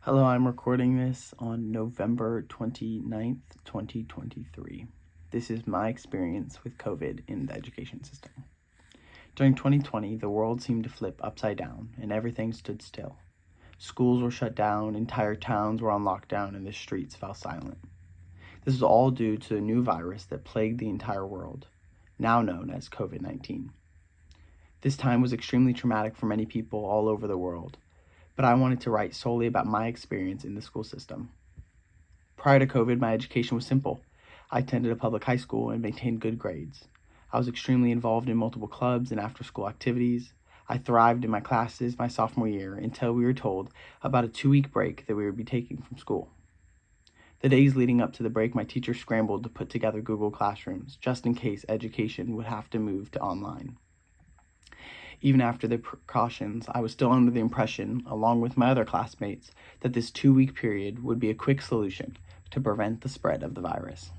Hello, I'm recording this on November 29th, 2023. This is my experience with COVID in the education system. During 2020, the world seemed to flip upside down and everything stood still. Schools were shut down, entire towns were on lockdown, and the streets fell silent. This was all due to a new virus that plagued the entire world, now known as COVID-19. This time was extremely traumatic for many people all over the world, but I wanted to write solely about my experience in the school system. Prior to COVID, my education was simple. I attended a public high school and maintained good grades. I was extremely involved in multiple clubs and after-school activities. I thrived in my classes my sophomore year until we were told about a 2-week break that we would be taking from school. The days leading up to the break, my teacher scrambled to put together Google Classrooms just in case education would have to move to online. Even after the precautions, I was still under the impression, along with my other classmates, that this 2-week period would be a quick solution to prevent the spread of the virus.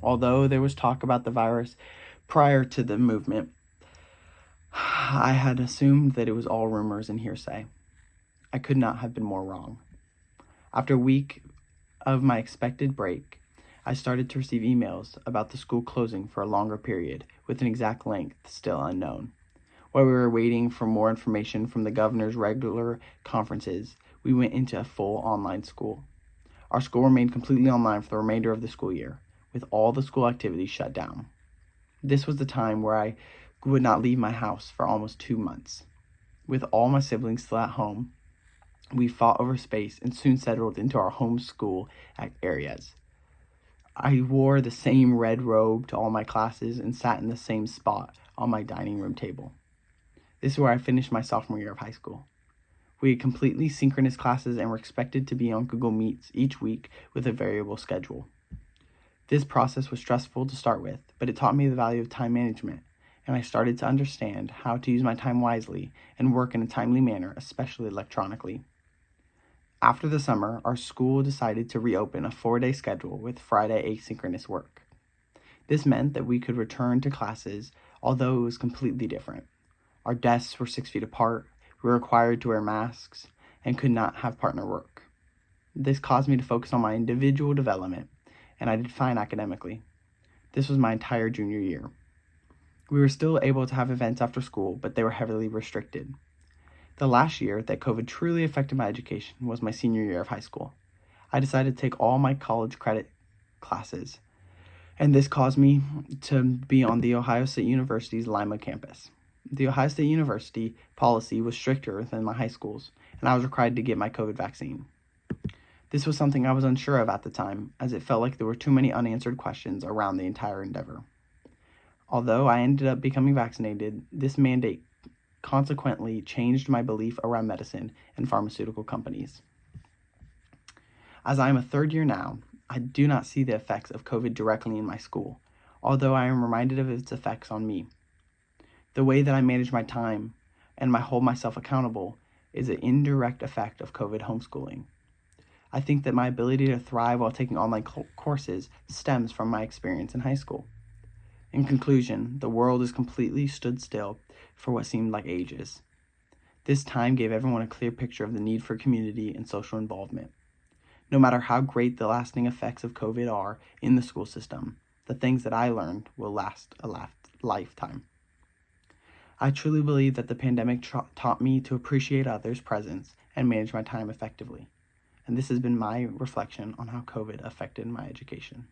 Although there was talk about the virus prior to the movement, I had assumed that it was all rumors and hearsay. I could not have been more wrong. After a week of my expected break, I started to receive emails about the school closing for a longer period, with an exact length still unknown. While we were waiting for more information from the governor's regular conferences, we went into a full online school. Our school remained completely online for the remainder of the school year, with all the school activities shut down. This was the time where I would not leave my house for almost 2 months. With all my siblings still at home, we fought over space and soon settled into our home school areas. I wore the same red robe to all my classes and sat in the same spot on my dining room table. This is where I finished my sophomore year of high school. We had completely synchronous classes and were expected to be on Google Meets each week with a variable schedule. This process was stressful to start with, but it taught me the value of time management, and I started to understand how to use my time wisely and work in a timely manner, especially electronically. After the summer, our school decided to reopen a 4-day schedule with Friday asynchronous work. This meant that we could return to classes, although it was completely different. Our desks were 6 feet apart, we were required to wear masks, and could not have partner work. This caused me to focus on my individual development, and I did fine academically. This was my entire junior year. We were still able to have events after school, but they were heavily restricted. The last year that COVID truly affected my education was my senior year of high school. I decided to take all my college credit classes, and this caused me to be on the Ohio State University's Lima campus. The Ohio State University policy was stricter than my high school's, and I was required to get my COVID vaccine. This was something I was unsure of at the time, as it felt like there were too many unanswered questions around the entire endeavor. Although I ended up becoming vaccinated, this mandate consequently changed my belief around medicine and pharmaceutical companies. As I am a third year now, I do not see the effects of COVID directly in my school, although I am reminded of its effects on me. The way that I manage my time and hold myself accountable is an indirect effect of COVID homeschooling. I think that my ability to thrive while taking online courses stems from my experience in high school. In conclusion, the world has completely stood still for what seemed like ages. This time gave everyone a clear picture of the need for community and social involvement. No matter how great the lasting effects of COVID are in the school system, the things that I learned will last a lifetime. I truly believe that the pandemic taught me to appreciate others' presence and manage my time effectively. And this has been my reflection on how COVID affected my education.